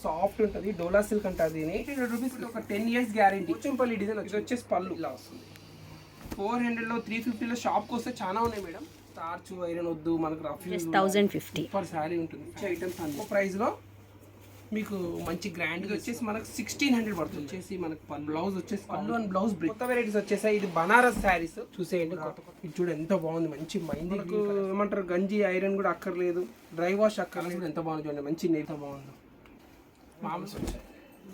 Soft ఉంటుంది, డోలా silk అంటారు దీని. 800 రూపీస్ ఒక 10 ఇయర్స్ గ్యారంటీ. పోచంపల్లి డిజైన్ ఇది వచ్చేసి పళ్ళు ఇలా వస్తుంది. 400లో 350లో షాప్కి వస్తే చాలా ఉన్నాయి మేడం. స్టార్చ్ ఐరన్ వద్దు మనకు రఫ్ 1050 పర్ శారీ ఉంటుంది. ఐటమ్స్ అన్ని ప్రైస్లో మీకు మంచి గ్రాండ్ వచ్చేసి మనకు 1600 పడుతుంది. వచ్చేసి మనకు బ్లౌజ్ వచ్చేసి పళ్ళు అండ్ బ్లౌజ్ కొత్త వెరైటీస్ వచ్చేసాయి. ఇది బనారస్ శారీస్ చూసేయండి. ఇది చూడ ఎంత బాగుంది, మంచి మైంది ఏమంటారు, గంజి ఐరన్ కూడా అక్కర్లేదు, డ్రై వాష్ అక్కర్లేదు. ఎంత బాగుంది చూడండి, మంచి నేత బాగుంది. మామూలు వచ్చాయి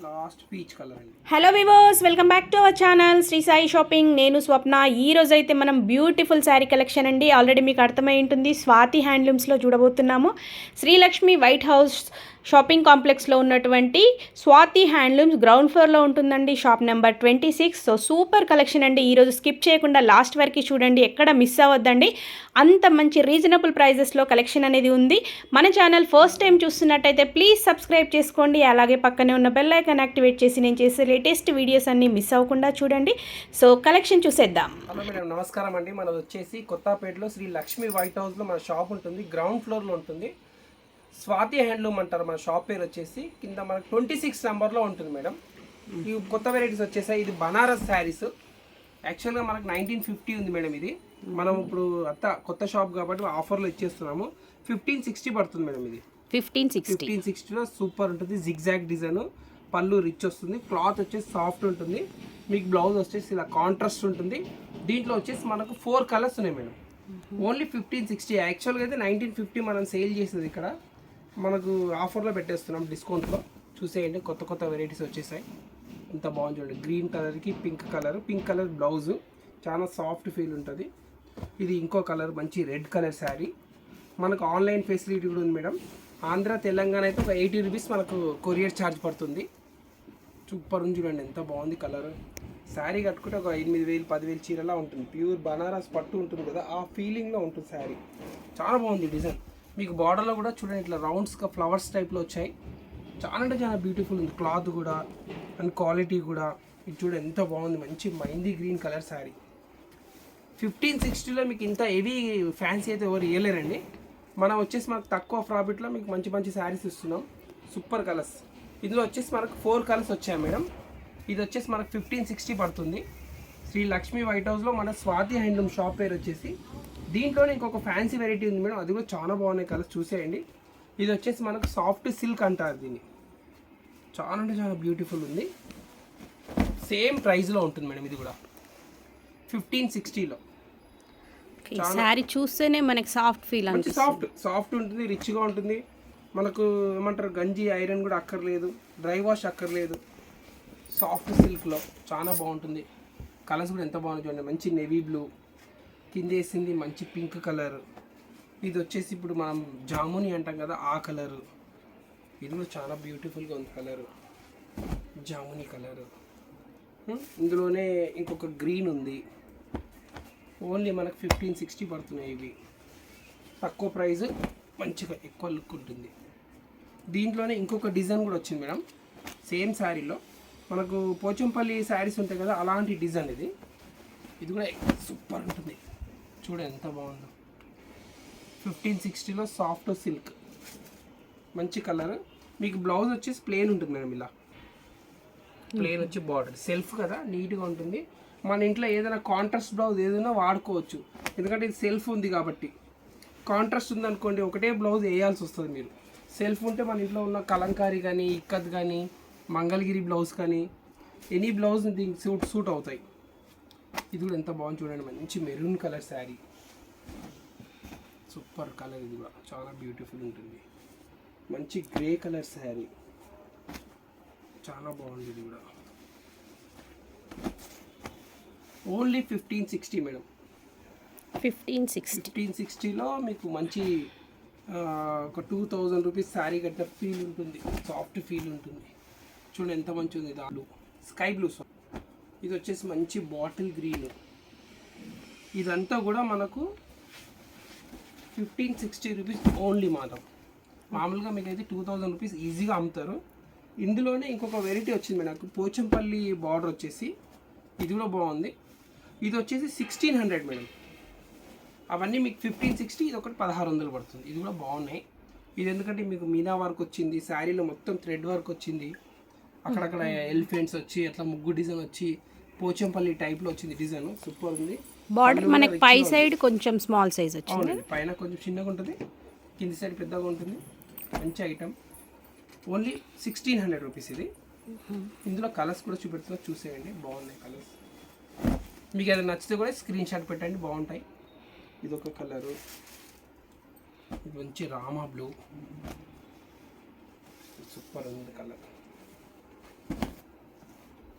లాస్ట్ పీచ్ కలర్ అండి. Hello viewers, welcome back to our channel Sri Sai shopping. నేను స్వప్న. ఈ రోజు అయితే మనం బ్యూటిఫుల్ శారీ కలెక్షన్ అండి. ఆల్రెడీ మీకు అర్థమై ఉంటుంది, స్వాతి హ్యాండ్లూమ్స్లో చూడబోతున్నాము. శ్రీలక్ష్మి వైట్ హౌస్ షాపింగ్ కాంప్లెక్స్లో ఉన్నటువంటి స్వాతి హ్యాండ్లూమ్స్ గ్రౌండ్ ఫ్లోర్లో ఉంటుందండి, shop number 26. So super collection అండి. ఈరోజు స్కిప్ చేయకుండా లాస్ట్ వరకు చూడండి, ఎక్కడ మిస్ అవ్వద్దండి. అంత మంచి రీజనబుల్ ప్రైజెస్లో కలెక్షన్ అనేది ఉంది. మన ఛానల్ ఫస్ట్ టైం చూస్తున్నట్టయితే ప్లీజ్ సబ్స్క్రైబ్ చేసుకోండి. అలాగే పక్కనే ఉన్న బెల్ ఐకాన్ యాక్టివేట్ చేసి నేను చేసే లేటెస్ట్ వీడియోస్ అన్ని మిస్ అవ్వకుండా చూడండి. సో కలెక్షన్ చూసేద్దాం. హలో మేడం, నమస్కారం అండి. మనది వచ్చేసి కొత్తపేటలో శ్రీ లక్ష్మి వైట్ హౌస్లో మన షాప్ ఉంటుంది, గ్రౌండ్ ఫ్లోర్లో ఉంటుంది. స్వాతి హ్యాండ్లూమ్ అంటారు మన షాప్ పేరు వచ్చేసి. కింద మనకు 26 నెంబర్లో ఉంటుంది మేడం. ఈ కొత్త వెరైటీస్ వచ్చేసాయి. ఇది బనారస్ శారీస్. యాక్చువల్గా మనకు 1950 ఉంది మేడం. ఇది మనం ఇప్పుడు కొత్త షాప్ కాబట్టి ఆఫర్లో ఇచ్చేస్తున్నాము. 1560 పడుతుంది మేడం. ఇది 1560లో సూపర్ ఉంటుంది. జిగ్జాగ్ డిజైన్, పళ్ళు రిచ్ వస్తుంది, క్లాత్ వచ్చేసి సాఫ్ట్ ఉంటుంది. మీకు బ్లౌజ్ వచ్చేసి ఇలా కాంట్రాస్ట్ ఉంటుంది. దీంట్లో వచ్చేసి మనకు 4 కలర్స్ ఉన్నాయి మేడం. ఓన్లీ 1560. యాక్చువల్గా అయితే 1950 మనం సేల్ చేసేది, ఇక్కడ మనకు ఆఫర్లో పెట్టేస్తున్నాం డిస్కౌంట్లో. చూసేయండి, కొత్త కొత్త వెరైటీస్ వచ్చేసాయి. ఇంత బాగుంది చూడండి. గ్రీన్ కలర్కి పింక్ కలర్ బ్లౌజు, చాలా సాఫ్ట్ ఫీల్ ఉంటుంది. ఇది ఇంకో కలర్, మంచి రెడ్ కలర్ శారీ. మనకు ఆన్లైన్ ఫెసిలిటీ కూడా ఉంది మేడం. ఆంధ్ర తెలంగాణ అయితే ఒక 80 రూపీస్ మనకు కొరియర్ ఛార్జ్ పడుతుంది. సూపర్ ఉంది చూడండి, ఎంత బాగుంది కలర్. శారీ కట్టుకుంటే ఒక 8000 10,000 చీరలా ఉంటుంది. ప్యూర్ బనారస్ పట్టు ఉంటుంది కదా, ఆ ఫీలింగ్లో ఉంటుంది శారీ. చాలా బాగుంది డిజైన్. మీకు బార్డర్లో కూడా చూడండి, ఇట్లా రౌండ్స్గా ఫ్లవర్స్ టైప్లో వచ్చాయి. చాలా అంటే చాలా బ్యూటిఫుల్ ఉంది. క్లాత్ కూడా అండ్ క్వాలిటీ కూడా. ఇది చూడండి ఎంత బాగుంది, మంచి మైందీ గ్రీన్ కలర్ శారీ. 1560లో మీకు ఇంత హెవీ ఫ్యాన్సీ అయితే ఎవరు ఇవ్వలేరండి. మనం వచ్చేసి మనకు తక్కువ ప్రాఫిట్లో మీకు మంచి మంచి శారీస్ ఇస్తున్నాం. Super colours. ఇందులో వచ్చేసి మనకు 4 కలర్స్ వచ్చాయి మేడం. ఇది వచ్చేసి మనకు 1560 పడుతుంది. శ్రీ లక్ష్మి వైట్ హౌస్లో మన స్వాతి హ్యాండ్లూమ్ షాప్ పేరు వచ్చేసి. దీంట్లోనే ఇంకొక ఫ్యాన్సీ వెరైటీ ఉంది మేడం, అది కూడా చాలా బాగున్నాయి కలర్స్. చూసేయండి. ఇది వచ్చేసి మనకు సాఫ్ట్ సిల్క్ అంటారు దీన్ని. చాలా అంటే చాలా బ్యూటిఫుల్ ఉంది. సేమ్ ప్రైస్లో ఉంటుంది మేడం. ఇది కూడా 1560లో. శారీ చూస్తేనే మనకి సాఫ్ట్ ఫీల్, మంచి సాఫ్ట్ ఉంటుంది, రిచ్గా ఉంటుంది. మనకు ఏమంటారు, గంజి ఐరన్ కూడా అక్కర్లేదు, డ్రై వాష్ అక్కర్లేదు. సాఫ్ట్ సిల్క్లో చాలా బాగుంటుంది. కలర్స్ కూడా ఎంత బాగుంది చూడండి. మంచి నేవీ బ్లూ, కింద వేసింది మంచి పింక్ కలర్. ఇది వచ్చేసి ఇప్పుడు మనం జాముని అంటాం కదా, ఆ కలరు. ఇది కూడా చాలా బ్యూటిఫుల్గా ఉంది కలరు, జాముని కలరు. ఇందులోనే ఇంకొక గ్రీన్ ఉంది. ఓన్లీ మనకు 1560 పడుతున్నాయి. ఇవి తక్కువ ప్రైస్, మంచిగా ఎక్కువ లుక్ ఉంటుంది. దీంట్లోనే ఇంకొక డిజైన్ కూడా వచ్చింది మేడం. సేమ్ శారీలో మనకు పోచంపల్లి శారీస్ ఉంటాయి కదా, అలాంటి డిజైన్ ఇది. ఇది కూడా సూపర్ ఉంటుంది. చూడండి ఎంత బాగుందో. 1560లో సాఫ్ట్ సిల్క్, మంచి కలర్. మీకు బ్లౌజ్ వచ్చేసి ప్లెయిన్ ఉంటుంది మేడం. ఇలా ప్లెయిన్ వచ్చి బార్డర్ సెల్ఫ్ కదా, నీట్గా ఉంటుంది. మన ఇంట్లో ఏదైనా కాంట్రాస్ట్ బ్లౌజ్ ఏదైనా వాడుకోవచ్చు, ఎందుకంటే ఇది సెల్ఫ్ ఉంది కాబట్టి. కాంట్రాస్ట్ ఉందనుకోండి, ఒకటే బ్లౌజ్ వేయాల్సి వస్తుంది మీరు. సెల్ఫ్ ఉంటే మన ఇంట్లో ఉన్న కలంకారీ కానీ, ఇక్కత్ కానీ, మంగళగిరి బ్లౌజ్ కానీ, ఎనీ బ్లౌజ్ దీనికి సూట్ అవుతాయి. ఇది కూడా ఎంత బాగుంది చూడండి, మంచి maroon colour sari. Super colour. ఇది కూడా చాలా బ్యూటిఫుల్ ఉంటుంది. మంచి గ్రే కలర్ శారీ, చాలా బాగుంది. ఇది కూడా ఓన్లీ 1560 మేడం. 1560లో మీకు మంచి ఒక 2000 రూపీస్ శారీ కట్టిన ఫీల్ ఉంటుంది, సాఫ్ట్ ఫీల్ ఉంటుంది. చూడండి ఎంత మంచి ఉంది. దాంట్లో స్కై బ్లూ, ఇది వచ్చేసి మంచి బాటిల్ గ్రీన్. ఇదంతా కూడా మనకు 1560 రూపీస్ ఓన్లీ మాత్రం. మామూలుగా మీకు అయితే 2000 రూపీస్ ఈజీగా అమ్ముతారు. ఇందులోనే ఇంకొక వెరైటీ వచ్చింది నాకు, పోచంపల్లి బార్డర్ వచ్చేసి. ఇది కూడా బాగుంది. ఇది వచ్చేసి 1600 మేడం. అవన్నీ మీకు 1560, ఇది ఒకటి 1600 పడుతుంది. ఇది కూడా బాగున్నాయి. ఇది ఎందుకంటే మీకు మీనా వర్క్ వచ్చింది, శారీలో మొత్తం థ్రెడ్ వర్క్ వచ్చింది, అక్కడక్కడ ఎలిఫెంట్స్ వచ్చి అట్లా ముగ్గు డిజైన్ వచ్చి పోచంపల్లి టైప్లో వచ్చింది డిజైన్. సూపర్ ఉంది. బార్డర్ మనకి పై సైడ్ కొంచెం స్మాల్ సైజ్ వచ్చింది. అవునండి, పైన కొంచెం చిన్నగా ఉంటుంది, కింది సైడ్ పెద్దగా ఉంటుంది. మంచి ఐటమ్. ఓన్లీ 1600 రూపీస్ ఇది. ఇందులో కలర్స్ కూడా చూపెడుతున్నా, చూసేయండి. బాగున్నాయి కలర్స్. మీకు ఏదైనా నచ్చితే కూడా స్క్రీన్ షాట్ పెట్టండి, బాగుంటాయి. ఇదొక కలరు, ఇది మంచి రామా బ్లూ, సూపర్ ఉంది కలర్.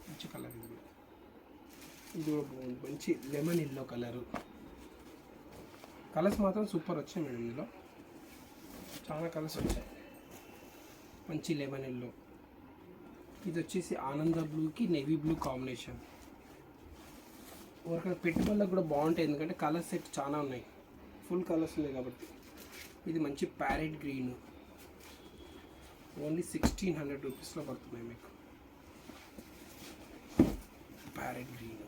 మంచి కలర్ ఇది కూడా. ఇది కూడా బాగుంది, మంచి లెమన్ ఎల్లో కలరు. కలర్స్ మాత్రం సూపర్ వచ్చాయి మేడం. ఇందులో చాలా కలర్స్ వచ్చాయి. మంచి లెమన్ ఎల్లో. ఇది వచ్చేసి ఆనంద బ్లూకి నేవీ బ్లూ కాంబినేషన్. ఒకరికి పెట్టుబడులకు కూడా బాగుంటాయి, ఎందుకంటే కలర్ సెట్ చాలా ఉన్నాయి, ఫుల్ కలర్స్ ఉన్నాయి కాబట్టి. ఇది మంచి ప్యారెట్ గ్రీన్. ఓన్లీ 1600 రూపీస్లో పడుతున్నాయి మీకు. Parrot green.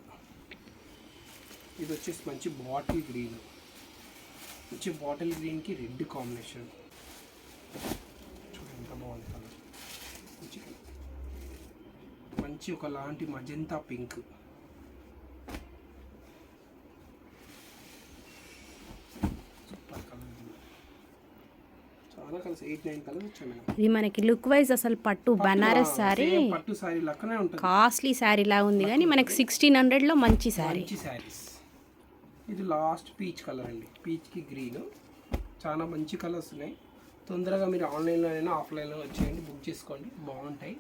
ఇది వచ్చేసి మంచి బాటిల్ గ్రీన్. మంచి బాటిల్ గ్రీన్కి రెడ్ కాంబినేషన్. చూడండి ఎంత బాగుంది కలర్. మంచి ఒకలాంటి మజంతా పింక్. Super colour. చాలా కలర్స్, 8-9 కలర్స్ వచ్చాయి మేడం. ఇది మనకి లుక్ వైజ్ అసలు పట్టు బనారస్ శారీ, పట్టు శారీ లెక్కనే ఉంటుంది. కాస్ట్లీ శారీ లా ఉంది కానీ మనకి 1600లో మంచి శారీ. మంచి శారీస్. ఇది లాస్ట్ పీచ్ కలర్ అండి, పీచ్కి గ్రీన్. చాలా మంచి కలర్స్ ఉన్నాయి. తొందరగా మీరు ఆన్లైన్లోనైనా ఆఫ్లైన్లో వచ్చేయండి, బుక్ చేసుకోండి, బాగుంటాయి.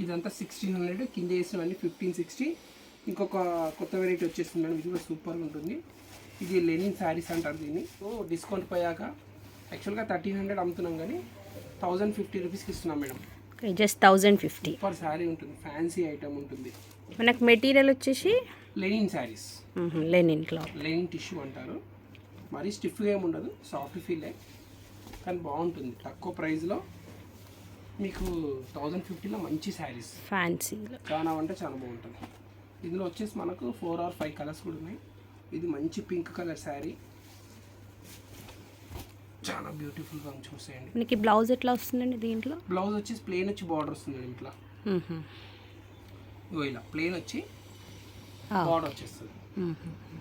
ఇదంతా 1600, కింద వేసినవన్నీ 1560. ఇంకొక కొత్త వెరైటీ వచ్చేస్తున్నాను, ఇది కూడా సూపర్గా ఉంటుంది. ఇది లెనిన్ శారీస్ అంటారు దీన్ని. డిస్కౌంట్ పోయాక యాక్చువల్గా 1300 అమ్ముతున్నాం, కానీ 1050 రూపీస్కి ఇస్తున్నాం మేడం. జస్ట్ 1050. సూపర్ శారీ ఉంటుంది, ఫ్యాన్సీ ఐటమ్ ఉంటుంది. మనకు మెటీరియల్ వచ్చేసి linen sarees, linen cloth, linen tissue అంటారు. మరీ స్టిఫ్గా ఏమి ఉండదు, సాఫ్ట్ ఫీలే, కానీ బాగుంటుంది. తక్కువ ప్రైస్లో మీకు 1050లో మంచి శారీస్, ఫ్యాన్సీలో చాలా అంటే చాలా బాగుంటుంది. ఇందులో వచ్చేసి మనకు 4 or 5 కలర్స్ కూడా ఉన్నాయి. ఇది మంచి పింక్ కలర్ శారీ, చాలా బ్యూటిఫుల్గా చూసేయండి. మనకి బ్లౌజ్ ఎట్లా వస్తుందండి దీంట్లో? బ్లౌజ్ వచ్చేసి ప్లెయిన్ వచ్చి బార్డర్ వస్తుంది ఇట్లా. ఇగో ఇలా ప్లెయిన్ వచ్చి బార్డర్ వచ్చేస్తుంది,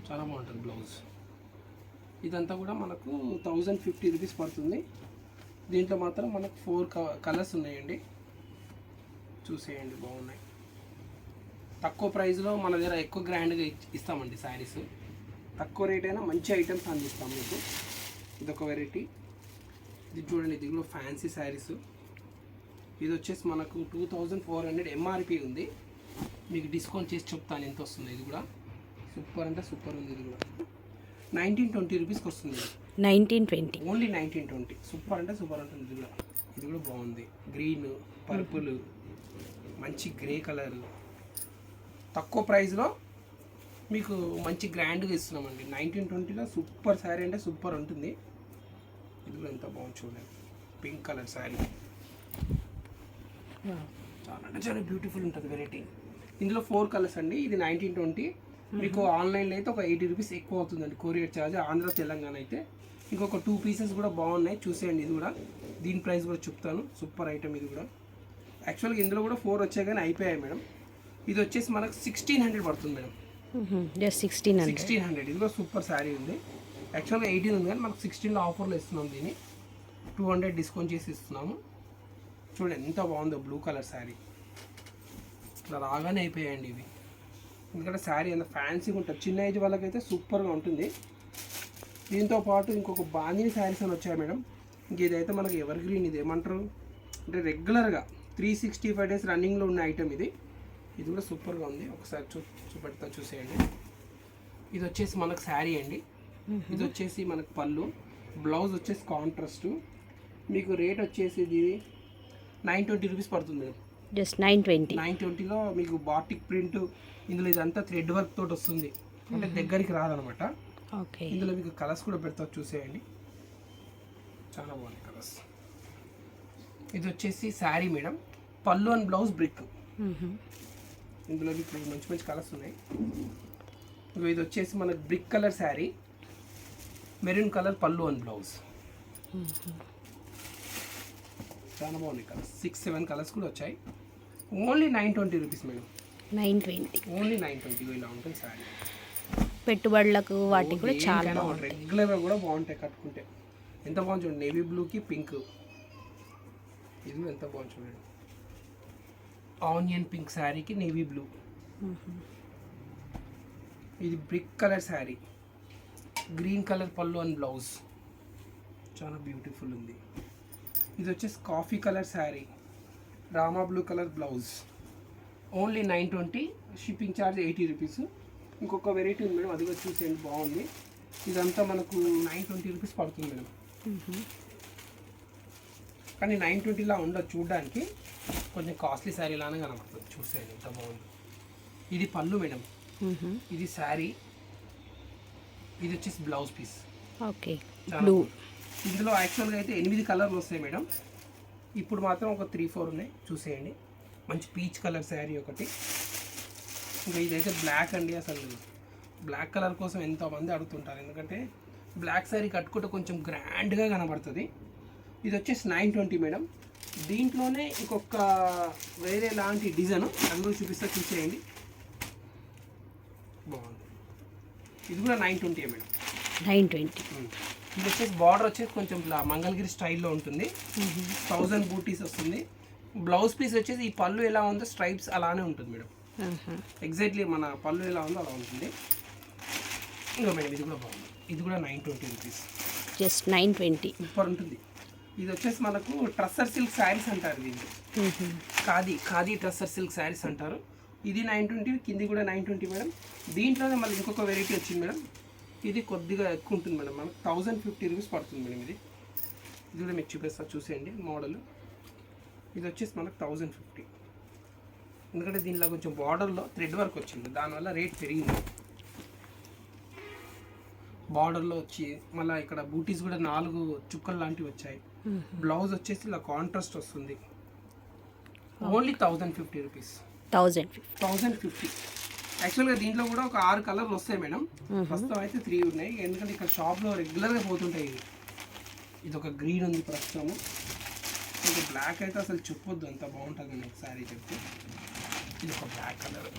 చాలా బాగుంటుంది బ్లౌజ్. ఇదంతా కూడా మనకు 1050 రూపీస్ పడుతుంది. దీంట్లో మాత్రం మనకు 4 కలర్స్ ఉన్నాయండి, చూసేయండి, బాగున్నాయి. తక్కువ ప్రైస్లో మన దగ్గర ఎక్కువ గ్రాండ్గా ఇస్తామండి శారీస్. తక్కువ రేట్ అయినా మంచి ఐటమ్స్ అందిస్తాం మీకు. ఇదొక వెరైటీ. ఇది చూడండి, ఇది కూడా ఫ్యాన్సీ శారీస్. ఇది వచ్చేసి మనకు 2400 ఎంఆర్పి ఉంది. మీకు డిస్కౌంట్ చేసి చెప్తాను ఎంత వస్తుంది. ఇది కూడా సూపర్ అంటే సూపర్ ఉంది. ఇది కూడా 1920 రూపీస్కి వస్తుంది. 1920, ఓన్లీ 1920. సూపర్ అంటే సూపర్ ఉంటుంది. ఇది కూడా బాగుంది. గ్రీన్, పర్పుల్, మంచి గ్రే కలర్. తక్కువ ప్రైస్లో మీకు మంచి గ్రాండ్గా ఇస్తున్నామండి. 1920లో సూపర్ శారీ అంటే సూపర్ ఉంటుంది. ఇది కూడా ఎంత బాగుంది చూడండి, పింక్ కలర్ శారీ. చాలా అంటే చాలా బ్యూటిఫుల్ ఉంటుంది వెరైటీ. ఇందులో 4 కలర్స్ అండి. ఇది 1920. మీకు ఆన్లైన్లో అయితే ఒక 80 రూపీస్ ఎక్కువ అవుతుందండి కొరియర్ ఛార్జ్. ఆంధ్ర తెలంగాణ అయితే ఇంకొక 2 పీసెస్ కూడా బాగున్నాయి, చూసేయండి. ఇది కూడా దీని ప్రైస్ కూడా చెప్తాను. సూపర్ ఐటమ్ ఇది కూడా. యాక్చువల్గా ఇందులో కూడా 4 వచ్చాయి కానీ అయిపోయాయి మేడం. ఇది వచ్చేసి మనకు 1600 పడుతుంది మేడం. జస్ట్ 1600. ఇది కూడా సూపర్ శారీ ఉంది. యాక్చువల్గా 18 ఉంది కానీ మనకు 16లో ఆఫర్లో ఇస్తున్నాం. దీన్ని 200 డిస్కౌంట్ చేసి ఇస్తున్నాము. చూడండి ఎంత బాగుందో బ్లూ కలర్ శారీ. ఇట్లా రాగానే అయిపోయాయండి ఇవి, ఎందుకంటే శారీ అంత ఫ్యాన్సీగా ఉంటుంది. చిన్న ఏజ్ వాళ్ళకైతే సూపర్గా ఉంటుంది. దీంతో పాటు ఇంకొక బాందిని శారీస్ అని వచ్చాయి మేడం. ఇంక ఇదైతే మనకి ఎవర్ గ్రీన్. ఇది ఏమంటారు అంటే రెగ్యులర్గా 365 డేస్ రన్నింగ్లో ఉన్న ఐటమ్ ఇది. ఇది కూడా సూపర్గా ఉంది. ఒకసారి చూపెడతా, చూసేయండి. ఇది వచ్చేసి మనకు శారీ అండి. ఇది వచ్చేసి మనకు పళ్ళు, బ్లౌజ్ వచ్చేసి కాంట్రాస్ట్. మీకు రేట్ వచ్చేసి ఇది 920 రూపీస్ పడుతుంది మేడం. జస్ట్ 920లో మీకు బాటిక్ ప్రింట్. ఇందులో ఇదంతా థ్రెడ్ వర్క్ తోటి వస్తుంది, అంటే దగ్గరికి రాదనమాట. ఓకే. ఇందులో మీకు కలర్స్ కూడా పెడతా, చూసేయండి. చాలా బాగుంది కలర్స్. ఇది వచ్చేసి శారీ మేడం, పళ్ళు అండ్ బ్లౌజ్ బ్రిక్. ఇందులో మీకు మంచి మంచి కలర్స్ ఉన్నాయి. ఇది వచ్చేసి మనకు brick colour sari, maroon colour పళ్ళు అండ్ బ్లౌజ్. చాలా బాగున్నాయి కలర్స్, 6-7 కలర్స్ కూడా వచ్చాయి. Only 920 rupees madam. 920. ఓన్లీ 920 ఇలా ఉంటుంది శారీ. పెట్టుబడులకు వాటికి కూడా చాలా బాగుంటాయి. రెగ్యులర్గా కూడా బాగుంటాయి కట్టుకుంటే. ఎంత బాగుంది చూడండి, నేవీ బ్లూకి పింక్, ఇది కూడా ఎంత బాగుంది చూడండి. ఆనియన్ పింక్ శారీకి నేవీ బ్లూ. ఇది brick colour sari, green colour పళ్ళు అండ్ బ్లౌజ్, చాలా బ్యూటిఫుల్ ఉంది. ఇది వచ్చేసి coffee colour sari, Rama blue colour blouse. Only 920, shipping charge 80 rupees. ఇంకొక వెరైటీ ఉంది మేడం, అది కూడా చూసేయండి, బాగుంది. ఇదంతా మనకు 920 రూపీస్ పడుతుంది మేడం. కానీ 920లా ఉండదు, చూడడానికి కొంచెం కాస్ట్లీ శారీ లానే కనబడుతుంది. చూసేయండి ఎంత బాగుంది. ఇది పళ్ళు మేడం, ఇది శారీ, ఇది వచ్చేసి బ్లౌజ్ పీస్. Okay, blue. ఇందులో యాక్చువల్గా అయితే 8 కలర్లు వస్తాయి మేడం, ఇప్పుడు మాత్రం ఒక 3-4 ఉన్నాయి. చూసేయండి, మంచి పీచ్ కలర్ శారీ ఒకటి. ఇంకా ఇదైతే బ్లాక్ అండి, అసలు బ్లాక్ కలర్ కోసం ఎంతోమంది అడుగుతుంటారు, ఎందుకంటే బ్లాక్ శారీ కట్టుకుంటే కొంచెం గ్రాండ్గా కనబడుతుంది. ఇది వచ్చేసి 920 మేడం. దీంట్లోనే ఇంకొక వేరే లాంటి డిజైన్ అందులో చూపిస్తే చూసేయండి, బాగుంది. ఇది కూడా 920 మేడం. 920. ఇది వచ్చేసి బార్డర్ వచ్చేసి కొంచెం మంగళగిరి స్టైల్లో ఉంటుంది. 1000 బూటీస్ వస్తుంది. బ్లౌజ్ పీస్ వచ్చేసి ఈ పళ్ళు ఎలా ఉందో స్ట్రైప్స్ అలానే ఉంటుంది మేడం. ఎగ్జాక్ట్లీ మన పళ్ళు ఎలా ఉందో అలా ఉంటుంది. ఇంకా మేడం ఇది కూడా బాగుంది, ఇది కూడా 920 రూపీస్. జస్ట్ 920. సూపర్ ఉంటుంది. ఇది వచ్చేసి మనకు ట్రస్సర్ సిల్క్ శారీస్ అంటారు దీన్ని. ఖాదీ ట్రస్సర్ సిల్క్ శారీస్ అంటారు. ఇది 920, కింది కూడా 920 మేడం. దీంట్లోనే మళ్ళీ ఇంకొక వెరైటీ వచ్చింది మేడం, ఇది కొద్దిగా ఎక్కువ ఉంటుంది మేడం, మనకు 1050 రూపీస్ పడుతుంది మేడం. ఇది కూడా మీకు చూపిస్తా, చూసేయండి మోడల్. ఇది వచ్చేసి మనకు 1050, ఎందుకంటే దీనిలో కొంచెం బార్డర్లో థ్రెడ్ వర్క్ వచ్చింది, దానివల్ల రేట్ పెరిగింది. బార్డర్లో వచ్చి మళ్ళీ ఇక్కడ బూటీస్ కూడా 4 చుక్కలు లాంటివి వచ్చాయి. బ్లౌజ్ వచ్చేసి ఇలా కాంట్రాస్ట్ వస్తుంది. Only 1050 rupees. 1050. యాక్చువల్గా దీంట్లో కూడా ఒక 6 కలర్లు వస్తాయి మేడం, ప్రస్తుతం అయితే 3 ఉన్నాయి, ఎందుకంటే ఇక్కడ షాప్లో రెగ్యులర్గా పోతుంటాయి. ఇది ఒక గ్రీన్ ఉంది ప్రస్తుతము, ఇంకా బ్లాక్ అయితే అసలు చెప్పొద్దు, అంత బాగుంటుంది నాకు శారీ చెప్తే. ఇది ఒక బ్లాక్ కలర్.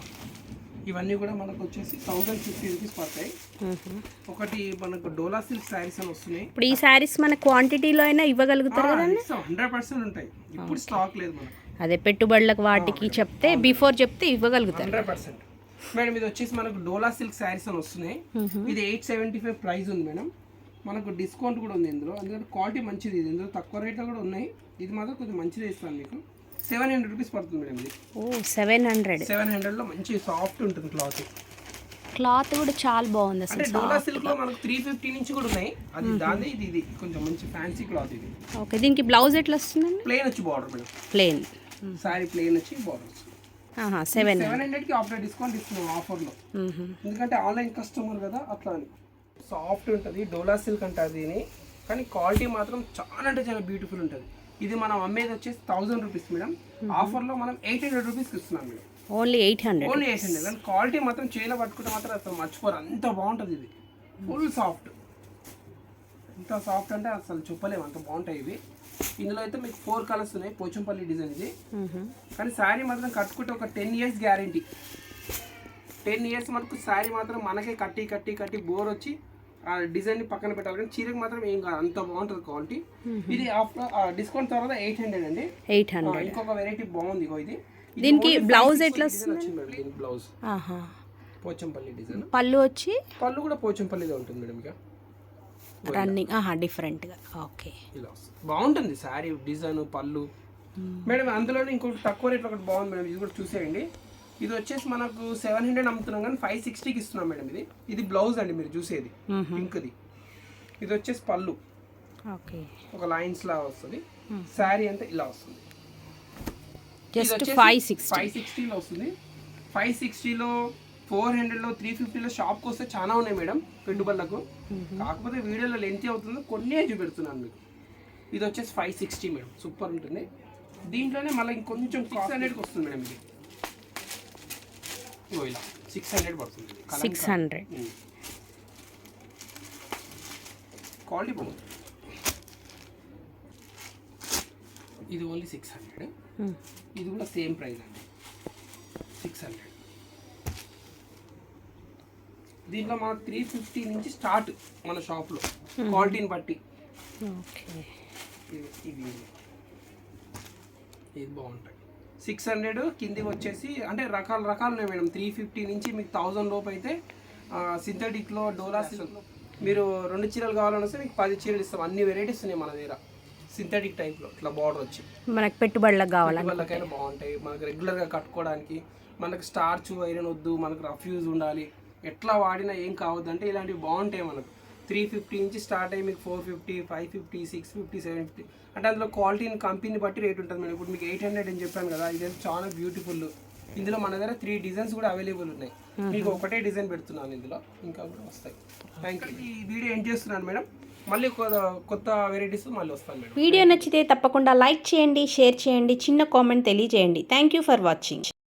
ఇవన్నీ కూడా మనకు వచ్చేసి 1050 రూపీస్ పడతాయి. ఒకటి మనకు డోలా సిల్క్ శారీస్ అని వస్తున్నాయి. ఇప్పుడు ఈ శారీస్ మన క్వాంటిటీలో అయినా ఇవ్వగలుగుతారు కదండి? 100% ఉంటాయి, ఇప్పుడు స్టాక్ లేదు మనకు. అదే పెట్టుబడులకు వాటికి చెప్తే బిఫోర్ చెప్తే ఇవ్వగలుగుతారు. 100% మేడం. ఇది వచ్చేసి మనకు డోలా సిల్క్ శారీస్ అని వస్తున్నాయి. ఇది 875 ప్రైస్ ఉంది మేడం. మనకు డిస్కౌంట్ కూడా ఉంది ఇందులో, ఎందుకంటే క్వాలిటీ మంచిది. ఇది ఇందులో తక్కువ రేట్లో కూడా ఉన్నాయి, ఇది మాత్రం కొంచెం మంచిది ఇస్తాను మీకు. 700 రూపీస్ పడుతుంది మేడం ఇది. ఓ 700. 700లో మంచి సాఫ్ట్ ఉంటుంది క్లాత్ కూడా చాలా బాగుంది అసలు. అంటే డోలా సిల్క్ లో మనకు 350 నుంచి కూడా ఉన్నాయి, అది దాని ఇది కొంచెం మంచి ఫ్యాన్సీ క్లాత్ ఇది. ఓకే, దీనికి బ్లౌజ్ ఎట్లా వస్తుందండి? ప్లెయిన్ వచ్చి border madam, plain sorry plain వచ్చి బార్డర్ వస్తుంది. 700కి ఆఫ్టర్ డిస్కౌంట్ ఇస్తున్నాం ఆఫర్లో, ఎందుకంటే ఆన్లైన్ కస్టమర్ కదా అట్లా అని. సాఫ్ట్ ఉంటుంది, డోలా సిల్క్ అంటారు దీని, కానీ క్వాలిటీ మాత్రం చాలా అంటే చాలా బ్యూటిఫుల్ ఉంటుంది. ఇది మనం అమ్మేది వచ్చేసి 1000 రూపీస్ మేడం, ఆఫర్లో మనం 800 రూపీస్కి ఇస్తున్నాం మేడం. ఓన్లీ 800. కానీ క్వాలిటీ మాత్రం చేలో పట్టుకుంటే మాత్రం అసలు మర్చిపోరు, అంత బాగుంటుంది. ఇది ఫుల్ సాఫ్ట్, ఎంత సాఫ్ట్ అంటే అసలు చెప్పలేము, అంత బాగుంటాయి ఇవి. ఇందులో అయితే మీకు 4 కలర్స్ ఉన్నాయి, పోచంపల్లి డిజైన్ ఇది. కానీ శారీ మాత్రం కట్టుకుంటే ఒక 10 years గ్యారంటీ. 10 years మనకు శారీ మాత్రం మనకే కట్టి కట్టి కట్టి బోర్ వచ్చి ఆ డిజైన్ పక్కన పెట్టాలి, కానీ చీరకు మాత్రం ఏం కాదు, అంత బాగుంటుంది క్వాలిటీ. ఇది ఆఫ్టర్ డిస్కౌంట్ తర్వాత 800 అండి. 800. ఇంకొక వెరైటీ బాగుంది ఇది. దీనికి బ్లౌజ్ ఎట్లా వస్తుంది? బ్లౌజ్ పోచంపల్లి డిజైన్, పళ్ళు వచ్చి పళ్ళు కూడా పోచంపల్లిగా ఉంటుంది మేడం. ఇక రన్నింగ్ డిఫరెంట్గా. ఓకే, ఇలా వస్తుంది, బాగుంటుంది శారీ డిజైన్ పళ్ళు మేడం. అందులోనే ఇంకొకటి తక్కువ రేట్లో ఒకటి బాగుంది మేడం, ఇది కూడా చూసేయండి. ఇది వచ్చేసి మనకు 700 అమ్ముతున్నాం, కానీ 560కి ఇస్తున్నాం మేడం. ఇది బ్లౌజ్ అండి, మీరు చూసేది పింక్ది. ఇది వచ్చేసి పళ్ళు, ఓకే, ఒక లైన్స్ లా వస్తుంది. శారీ అంతా ఇలా వస్తుంది. జస్ట్ 560లో వస్తుంది. 560లో 400లో 350లో షాప్కి వస్తే చాలా ఉన్నాయి మేడం పెట్టుబడులకు, కాకపోతే వీడియోలో లెంత్ అవుతుందో కొన్నే చూపెడుతున్నాను మీకు. ఇది వచ్చేసి 560 మేడం, సూపర్ ఉంటుంది. దీంట్లోనే మళ్ళీ ఇంకొంచెం 600కి వస్తుంది మేడం. ఇది ఇలా 600 పడుతుంది. 600 క్వాలిటీ బాగుంది. ఇది ఓన్లీ 600. ఇది కూడా సేమ్ ప్రైస్ అండి, 600. దీంట్లో మన 350 నుంచి స్టార్ట్ మన షాప్లో క్వాలిటీని బట్టి. ఓకే, ఇది బాగుంటాయి. 600 కిందికి వచ్చేసి అంటే రకాలు ఉన్నాయి మేడం. 350 నుంచి మీకు 1000 లోపు అయితే సింథటిక్లో డోలా మీరు 2 చీరలు కావాలని వస్తే మీకు 10 చీరలు ఇస్తాం. అన్ని వెరైటీస్ ఉన్నాయి మన దగ్గర సింథటిక్ టైప్లో. ఇట్లా బార్డర్ వచ్చి మనకు పెట్టుబడులకు కావాలని వాళ్ళకైనా బాగుంటాయి. మనకు రెగ్యులర్గా కట్టుకోవడానికి, మనకు స్టార్చ్ ఐరన్ వద్దు, మనకు రఫ్ యూజ్ ఉండాలి, ఎట్లా వాడినా ఏం కావద్దు అంటే ఇలాంటివి బాగుంటాయి మనకు. 350 నుంచి స్టార్ట్ అయ్యి మీకు 450, 550, 650, 750 అంటే అందులో క్వాలిటీని కంపెనీ బట్టి రేట్ ఉంటుంది మేడం. ఇప్పుడు మీకు 800 అని చెప్పాను కదా, ఇది చాలా బ్యూటిఫుల్. ఇందులో మన దగ్గర 3 డిజైన్స్ కూడా అవైలబుల్ ఉన్నాయి. మీకు ఒకటే డిజైన్ పెడుతున్నాను, ఇందులో ఇంకా కూడా వస్తాయి. Thank you. ఈ వీడియో ఎండ్ చేస్తున్నాను మేడం. మళ్ళీ కొత్త వెరైటీస్ మళ్ళీ వస్తాను మేడం. వీడియో నచ్చితే తప్పకుండా లైక్ చేయండి, షేర్ చేయండి, చిన్న కామెంట్ తెలియజేయండి. Thank you for watching.